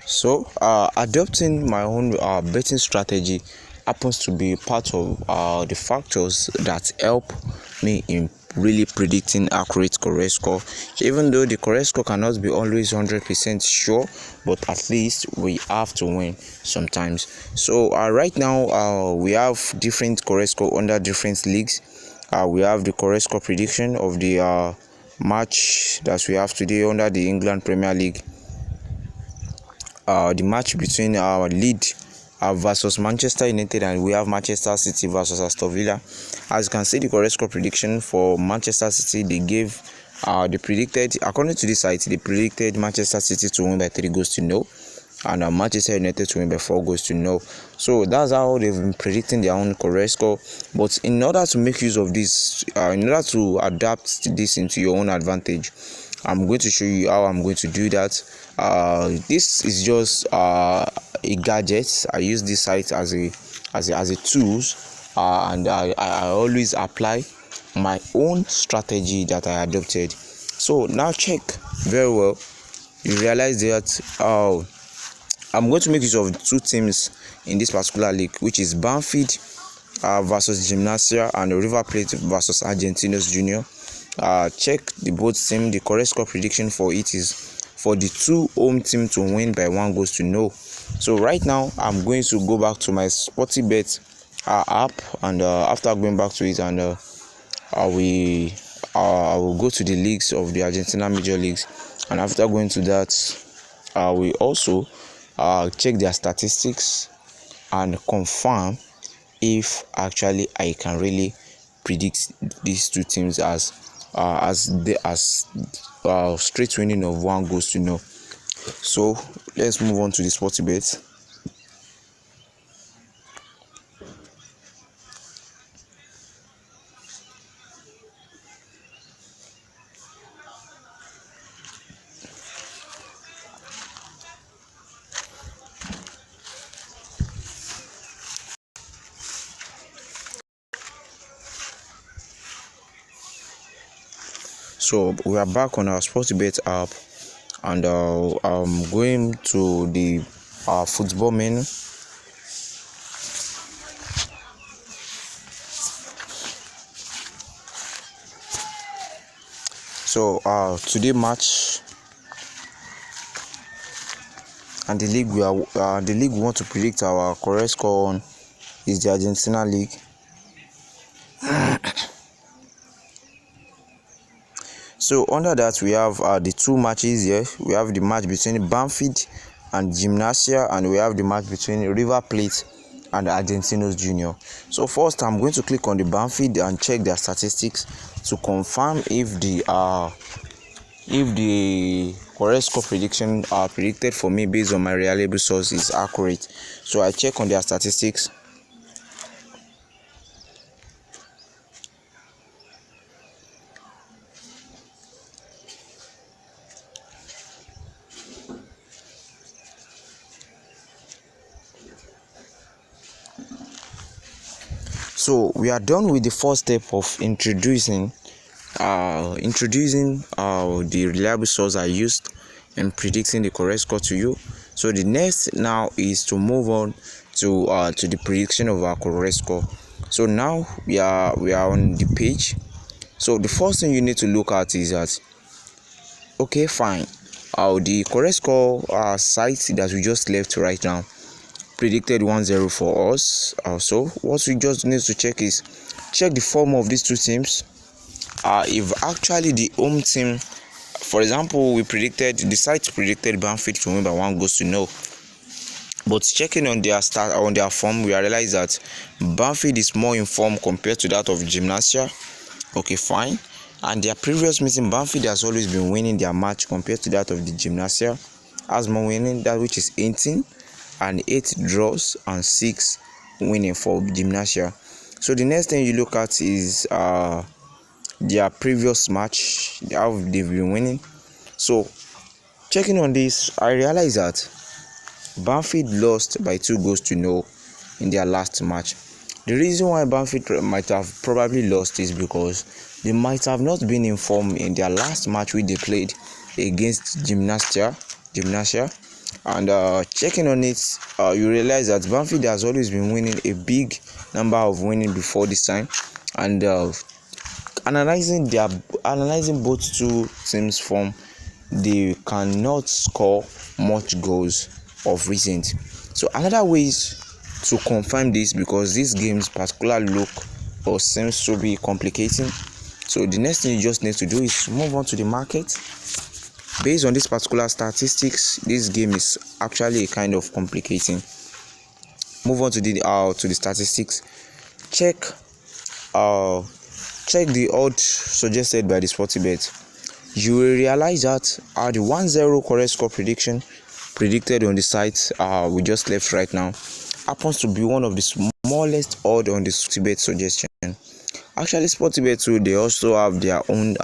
So, adopting my own betting strategy happens to be part of the factors that help me in really predicting accurate correct score. Even though the correct score cannot be always 100% sure, but at least we have to win sometimes. So, right now, we have different correct score under different leagues. We have the correct score prediction of the match that we have today under the England Premier League. The match between our Leeds versus Manchester United, and we have Manchester City versus Aston Villa. As you can see, the correct score prediction for Manchester City, they predicted, according to this site, they predicted Manchester City to win by 3-0, and Manchester United to win by 4-0. So that's how they've been predicting their own correct score. But in order to make use of this, in order to adapt this into your own advantage, I'm going to show you how I'm going to do that. This is just a gadget. I use this site as a tools, and I always apply my own strategy that I adopted. So now check very well. You realize that I'm going to make use of two teams in this particular league, which is Banfield versus Gimnasia and River Plate versus Argentinos Junior. Check the both team. The correct score prediction for it is for the two home team to win by 1-0. So right now I'm going to go back to my Sportybet app, and after going back to it, and I will go to the leagues of the Argentina major leagues, and after going to that, I will also check their statistics and confirm if actually I can really predict these two teams as straight winning of 1-0. So let's move on to the Sportybet. So we are back on our Sportybet app, and I'm going to the football menu. So today match and the league we want to predict our correct score on is the Argentina League. So under that, we have the two matches here. We have the match between Banfield and Gimnasia, and we have the match between River Plate and Argentinos Junior. So first, I'm going to click on the Banfield and check their statistics to confirm if the correct score prediction predicted for me based on my reliable source is accurate. So I check on their statistics. So we are done with the first step of introducing the reliable source I used in predicting the correct score to you. So the next now is to move on to the prediction of our correct score. So now we are on the page. So the first thing you need to look at is that, okay, fine, the correct score site that we just left right now predicted 1-0 for us. So what we just need to check the form of these two teams. If actually the home team, for example, the site predicted Banfield to win by 1-0, but checking on their form, we realize that Banfield is more in form compared to that of Gimnasia. Okay, fine. And their previous meeting, Banfield has always been winning their match compared to that of the Gimnasia. Has more winning, that which is 18 and 8 draws and 6 winning for Gimnasia. So the next thing you look at is their previous match, how they've been winning. So checking on this, I realize that Banfield lost by 2-0 in their last match. The reason why Banfield might have probably lost is because they might have not been informed in their last match which they played against Gimnasia. And checking on it, you realize that Banfield has always been winning a big number of winning before this time. And analyzing both two teams' form, they cannot score much goals of recent. So another way is to confirm this, because these games particularly look or seems to be complicating. So the next thing you just need to do is move on to the market. Based on this particular statistics, this game is actually a kind of complicating. Move on to the statistics. Check the odds suggested by the Sportybet. You will realize that the 1-0 correct score prediction predicted on the site we just left right now happens to be one of the smallest odds on the Sportybet suggestion. Actually, Sportybet too, they also have their own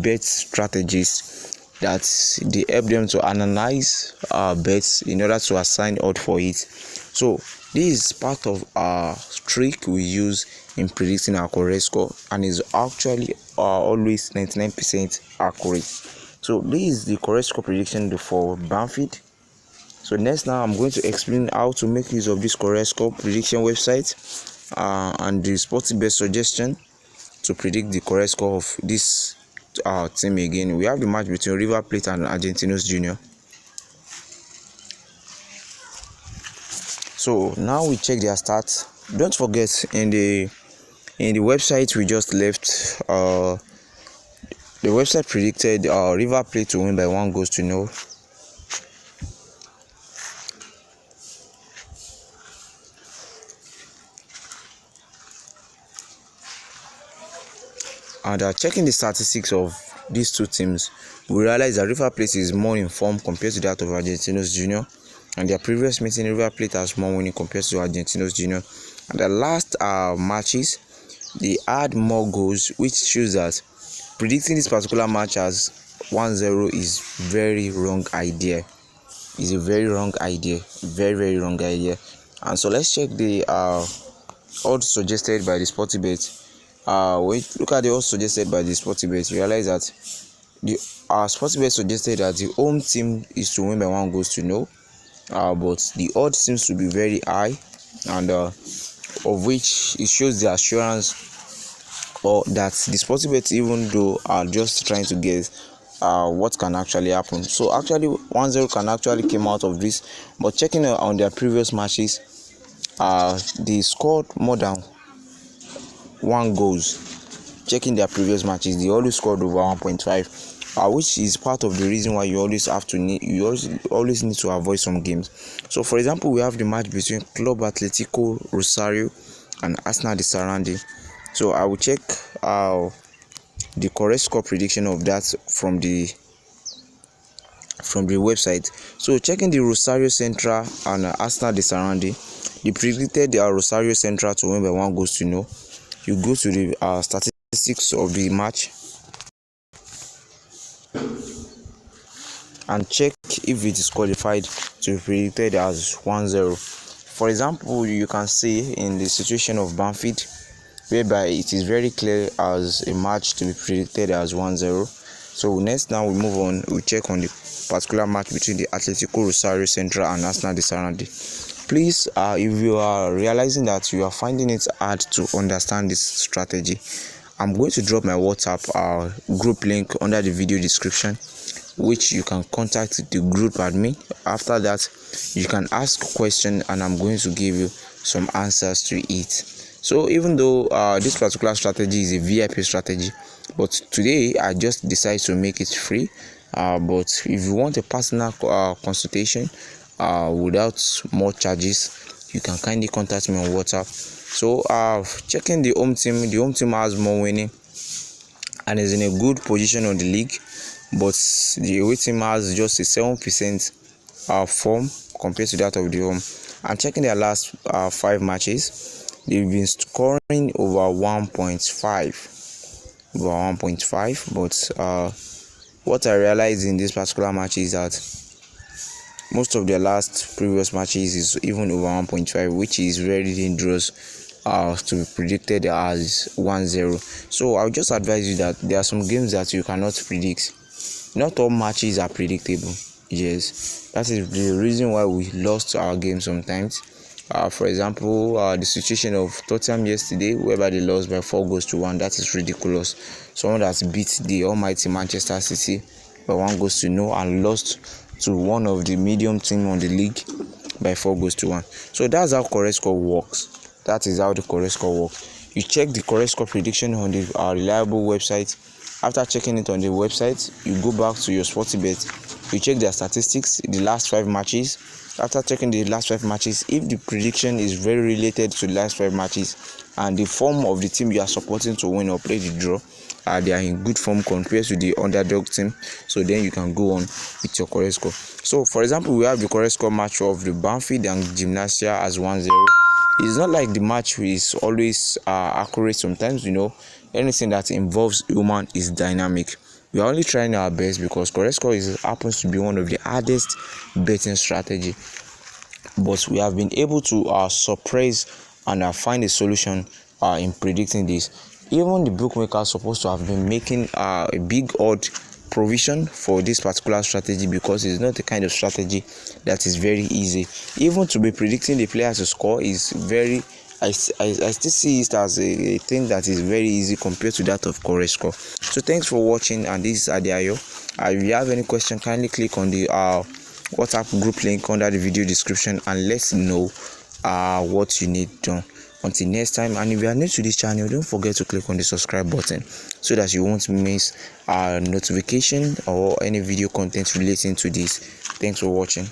bet strategies that they help them to analyze bets in order to assign odds for it. So this is part of our trick we use in predicting our correct score, and is actually always 99% accurate. So this is the correct score prediction for Banfield. So next, now I'm going to explain how to make use of this correct score prediction website and the Sportybet suggestion to predict the correct score of this team. Again, we have the match between River Plate and Argentinos Junior. So now we check their stats. Don't forget, in the website we just left, the website predicted River Plate to win by 1-0. And checking the statistics of these two teams, we realize that River Plate is more informed compared to that of Argentinos Junior, and their previous meeting, River Plate has more winning compared to Argentinos Junior. And the last matches, they had more goals, which shows that predicting this particular match as 1-0 is very wrong idea. Is a very wrong idea, very wrong idea. And so let's check the odds suggested by the Sportybet. When you look at the odds suggested by the Sportybet, you realize that the Sportybet suggested that the home team is to win by 1-0, but the odds seems to be very high, and of which it shows the assurance or that the Sportybet, even though are just trying to guess what can actually happen. So actually 1-0 can actually came out of this, but checking on their previous matches, they scored more than 1 goals. Checking their previous matches, they always scored over 1.5, which is part of the reason why you always need to avoid some games. So for example, we have the match between Club Atletico Rosario and Arsenal de Sarandi. So I will check the correct score prediction of that from the website. So checking the Rosario Central and Arsenal de Sarandi, they predicted the Rosario Central to win by 1-0. You go to the statistics of the match and check if it is qualified to be predicted as 1-0. For example, you can see in the situation of Banfield, whereby it is very clear as a match to be predicted as 1-0. So next, now we move on, we check on the particular match between the Atletico Rosario Central and Arsenal de Sarandi. Please, if you are realizing that you are finding it hard to understand this strategy, I'm going to drop my WhatsApp group link under the video description, which you can contact the group admin. After that, you can ask a question and I'm going to give you some answers to it. So even though this particular strategy is a VIP strategy, but today I just decided to make it free. But if you want a personal consultation without more charges, you can kindly contact me on WhatsApp. So checking the home team has more winning and is in a good position on the league, but the away team has just a 7% form compared to that of the home. And checking their last 5 matches, they've been scoring over 1.5, but what I realized in this particular match is that most of their last previous matches is even over 1.5, which is very dangerous to be predicted as 1-0. So I'll just advise you that there are some games that you cannot predict. Not all matches are predictable. Yes, that is the reason why we lost our game sometimes. For example, the situation of Tottenham yesterday, whereby they lost by 4 goals to 1. That is ridiculous. Someone that beat the almighty Manchester City by 1 goal to 0 and lost to one of the medium team on the league by 4 goals to 1. So that's how correct score works. That is how the correct score works. You check the correct score prediction on the reliable website. After checking it on the website, you go back to your Sportybet. You check their statistics, the last 5 matches. After checking the last 5 matches, if the prediction is very related to the last 5 matches and the form of the team you are supporting to win or play the draw, they are in good form compared to the underdog team, so then you can go on with your correct score. So for example, we have the correct score match of the Banfield and Gymnasia as 1-0. It's not like the match is always accurate. Sometimes, anything that involves human is dynamic. We are only trying our best because correct score happens to be one of the hardest betting strategy, but we have been able to surprise and find a solution in predicting this. Even the bookmakers are supposed to have been making a big odd provision for this particular strategy, because it's not the kind of strategy that is very easy. Even to be predicting the player to score is very, I still see it as a thing that is very easy compared to that of correct score. So thanks for watching, and this is Adeayo. If you have any question, kindly click on the WhatsApp group link under the video description and let's know what you need done. Until next time, and if you are new to this channel, don't forget to click on the subscribe button so that you won't miss notification or any video content relating to this. Thanks for watching.